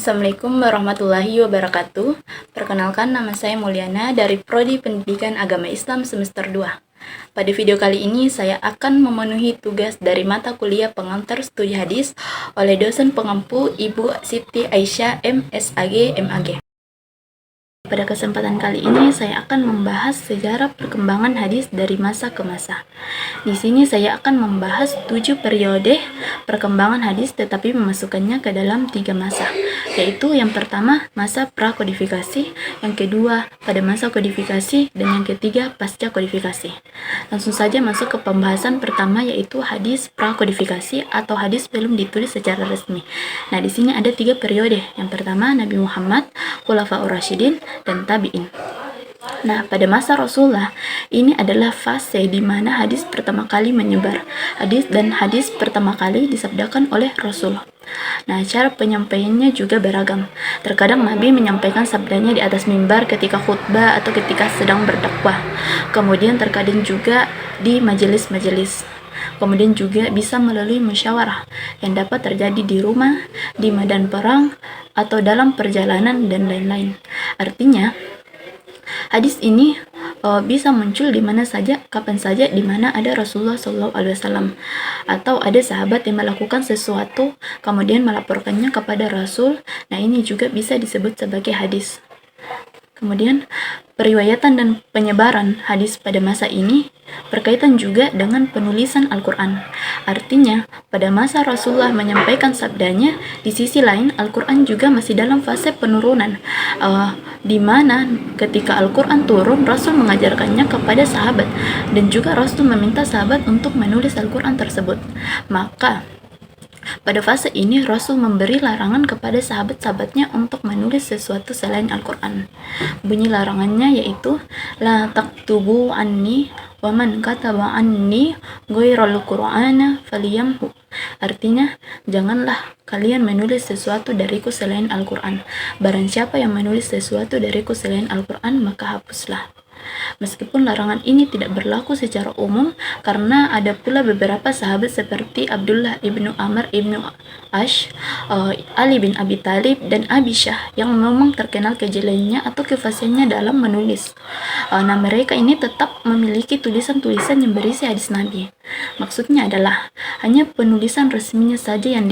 Assalamualaikum warahmatullahi wabarakatuh. Perkenalkan, nama saya Mulyana dari Prodi Pendidikan Agama Islam semester 2. Pada video kali ini saya akan memenuhi tugas dari mata kuliah pengantar studi hadis oleh dosen pengampu Ibu Siti Aisyah MSAG MAG. Pada kesempatan kali ini saya akan membahas sejarah perkembangan hadis dari masa ke masa. Di sini saya akan membahas 7 periode perkembangan hadis tetapi memasukkannya ke dalam 3 masa, yaitu yang pertama masa prakodifikasi, yang kedua pada masa kodifikasi, dan yang ketiga pasca kodifikasi. Langsung saja masuk ke pembahasan pertama, yaitu hadis prakodifikasi atau hadis belum ditulis secara resmi. Nah, di sini ada 3 periode. Yang pertama Nabi Muhammad, Khulafaur Rasyidin, dan tabi'in. Nah, pada masa Rasulullah, ini adalah fase di mana hadis pertama kali menyebar. Hadis pertama kali disabdakan oleh Rasul. Nah, cara penyampaiannya juga beragam. Terkadang Nabi menyampaikan sabdanya di atas mimbar ketika khutbah atau ketika sedang berdakwah. Kemudian terkadang juga di majelis-majelis. Kemudian juga bisa melalui musyawarah yang dapat terjadi di rumah, di medan perang, atau dalam perjalanan, dan lain-lain. Artinya, hadis ini bisa muncul di mana saja, kapan saja, di mana ada Rasulullah SAW, atau ada sahabat yang melakukan sesuatu kemudian melaporkannya kepada Rasul. Nah, ini juga bisa disebut sebagai hadis. Kemudian periwayatan dan penyebaran hadis pada masa ini berkaitan juga dengan penulisan Al-Quran. Artinya, pada masa Rasulullah menyampaikan sabdanya, di sisi lain Al-Quran juga masih dalam fase penurunan, di mana ketika Al-Quran turun, Rasul mengajarkannya kepada sahabat, dan juga Rasul meminta sahabat untuk menulis Al-Quran tersebut. Maka pada fase ini Rasul memberi larangan kepada sahabat-sahabatnya untuk menulis sesuatu selain Al-Quran. Bunyi larangannya yaitu la taktubu anni wa man kataba anni ghairal qur'ana falyamhu. Artinya, janganlah kalian menulis sesuatu dariku selain Al-Quran. Barang siapa yang menulis sesuatu dariku selain Al-Quran, maka hapuslah. Meskipun larangan ini tidak berlaku secara umum, karena ada pula beberapa sahabat seperti Abdullah ibnu Amr ibnu Ash, Ali bin Abi Thalib, dan Aisyah yang memang terkenal kejeliannya atau kefasihannya dalam menulis. Nah, mereka ini tetap memiliki tulisan-tulisan yang berisi hadis Nabi. Maksudnya adalah hanya penulisan resminya saja yang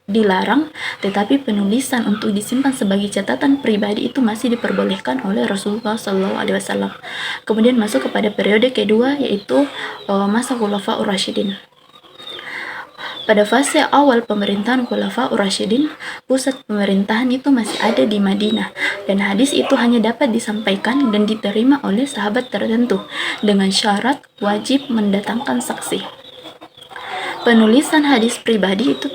dilarang, tetapi penulisan untuk disimpan sebagai catatan pribadi itu masih diperbolehkan oleh Rasulullah SAW. Kemudian masuk kepada periode kedua, yaitu masa Khulafaur Rasyidin. Pada fase awal pemerintahan Khulafaur Rasyidin, pusat pemerintahan itu masih ada di Madinah, dan hadis itu hanya dapat disampaikan dan diterima oleh sahabat tertentu dengan syarat wajib mendatangkan saksi. Penulisan hadis pribadi itu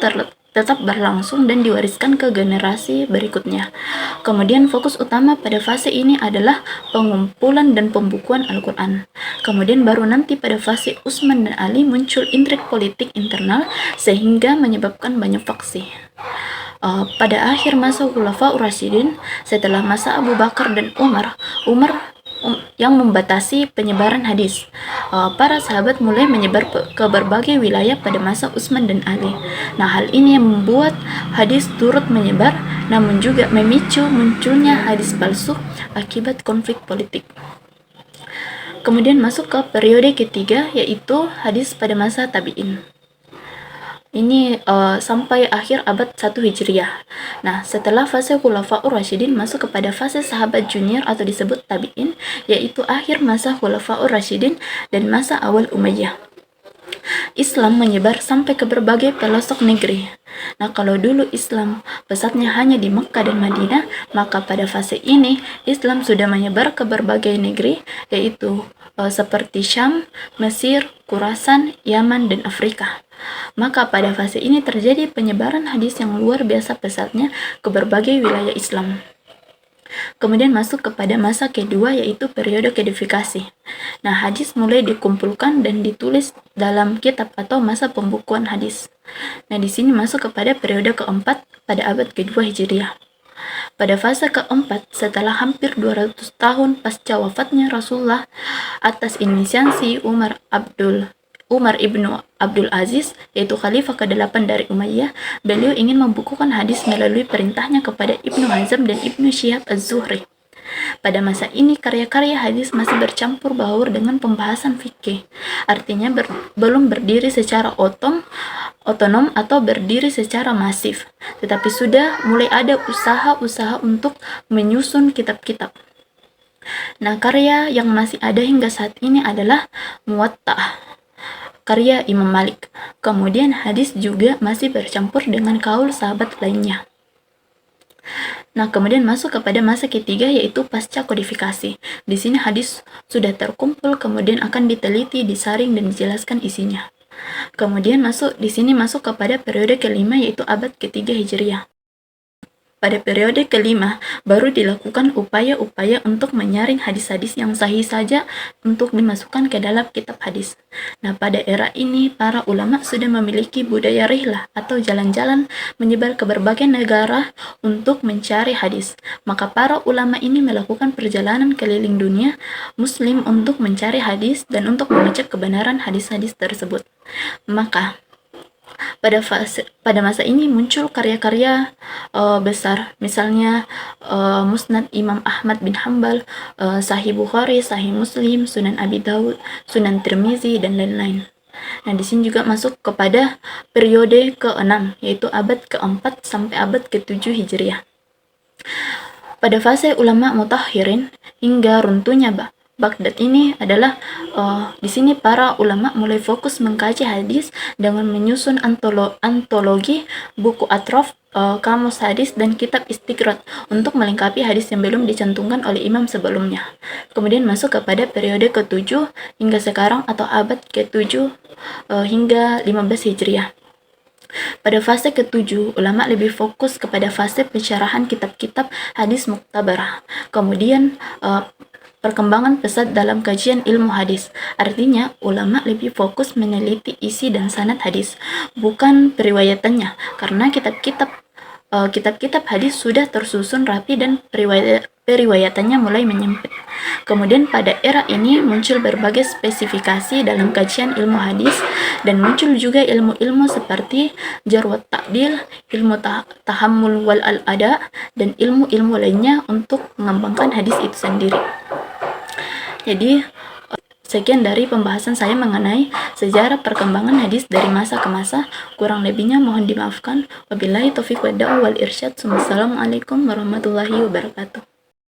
tetap berlangsung dan diwariskan ke generasi berikutnya. Kemudian fokus utama pada fase ini adalah pengumpulan dan pembukuan Al-Quran. Kemudian baru nanti pada fase Utsman dan Ali muncul intrik politik internal sehingga menyebabkan banyak faksi. Pada akhir masa Khulafaur Rasyidin, setelah masa Abu Bakar dan Umar yang membatasi penyebaran hadis, para sahabat mulai menyebar ke berbagai wilayah pada masa Utsman dan Ali. Nah, hal ini yang membuat hadis turut menyebar, namun juga memicu munculnya hadis palsu akibat konflik politik. Kemudian masuk ke periode ketiga, yaitu hadis pada masa tabi'in. Ini sampai akhir abad 1 Hijriah. Nah, setelah fase Khulafaur Rasyidin masuk kepada fase sahabat junior atau disebut tabi'in, yaitu akhir masa Khulafaur Rasyidin dan masa awal Umayyah. Islam menyebar sampai ke berbagai pelosok negeri. Nah, kalau dulu Islam pusatnya hanya di Mekah dan Madinah, maka pada fase ini Islam sudah menyebar ke berbagai negeri, yaitu seperti Syam, Mesir, Khurasan, Yaman, dan Afrika. Maka pada fase ini terjadi penyebaran hadis yang luar biasa pesatnya ke berbagai wilayah Islam. Kemudian masuk kepada masa kedua, yaitu periode kodifikasi. Nah, hadis mulai dikumpulkan dan ditulis dalam kitab atau masa pembukuan hadis. Nah, di sini masuk kepada periode keempat pada abad kedua Hijriah. Pada fase keempat, setelah hampir 200 tahun pasca wafatnya Rasulullah, atas inisiasi Umar ibnu Abdul Aziz, yaitu khalifah ke-8 dari Umayyah, beliau ingin membukukan hadis melalui perintahnya kepada Ibnu Hazm dan Ibnu Syihab Az-Zuhri. Pada masa ini, karya-karya hadis masih bercampur baur dengan pembahasan fikih. Artinya belum berdiri secara otonom atau berdiri secara masif. Tetapi sudah mulai ada usaha-usaha untuk menyusun kitab-kitab. Nah, karya yang masih ada hingga saat ini adalah Muwatta, karya Imam Malik. Kemudian hadis juga masih bercampur dengan kaul sahabat lainnya. Nah, kemudian masuk kepada masa ketiga, yaitu pasca kodifikasi. Di sini hadis sudah terkumpul, kemudian akan diteliti, disaring, dan dijelaskan isinya. Kemudian di sini masuk kepada periode kelima, yaitu abad ketiga Hijriah. Pada periode kelima, baru dilakukan upaya-upaya untuk menyaring hadis-hadis yang sahih saja untuk dimasukkan ke dalam kitab hadis. Nah, pada era ini, para ulama sudah memiliki budaya rihlah atau jalan-jalan menyebar ke berbagai negara untuk mencari hadis. Maka para ulama ini melakukan perjalanan keliling dunia muslim untuk mencari hadis dan untuk mengecek kebenaran hadis-hadis tersebut. Maka pada masa ini muncul karya-karya besar, misalnya Musnad Imam Ahmad bin Hanbal, Sahih Bukhari, Sahih Muslim, Sunan Abi Dawud, Sunan Tirmizi, dan lain-lain. Nah, di sini juga masuk kepada periode ke-6, yaitu abad ke-4 sampai abad ke-7 Hijriah. Pada fase ulama mutahhirin hingga runtuhnya Baghdad ini adalah di sini para ulama mulai fokus mengkaji hadis dengan menyusun antologi, buku atrof, kamus hadis, dan kitab istikrat untuk melengkapi hadis yang belum dicantumkan oleh imam sebelumnya. Kemudian masuk kepada periode ke-7 hingga sekarang atau abad ke-7 hingga 15 Hijriah. Pada fase ke-7, ulama lebih fokus kepada fase pencerahan kitab-kitab hadis muktabarah. Kemudian perkembangan pesat dalam kajian ilmu hadis. Artinya, ulama lebih fokus meneliti isi dan sanad hadis, bukan periwayatannya, karena kitab-kitab hadis sudah tersusun rapi dan periwayatannya mulai menyempit. Kemudian pada era ini muncul berbagai spesifikasi dalam kajian ilmu hadis, dan muncul juga ilmu-ilmu seperti jarh wa ta'dil, ilmu tahammul wal al-ada, dan ilmu-ilmu lainnya untuk mengembangkan hadis itu sendiri. Jadi, sekian dari pembahasan saya mengenai sejarah perkembangan hadis dari masa ke masa. Kurang lebihnya mohon dimaafkan. Wabillahi taufiq wal hidayah wal irsyad. Wassalamualaikum warahmatullahi wabarakatuh.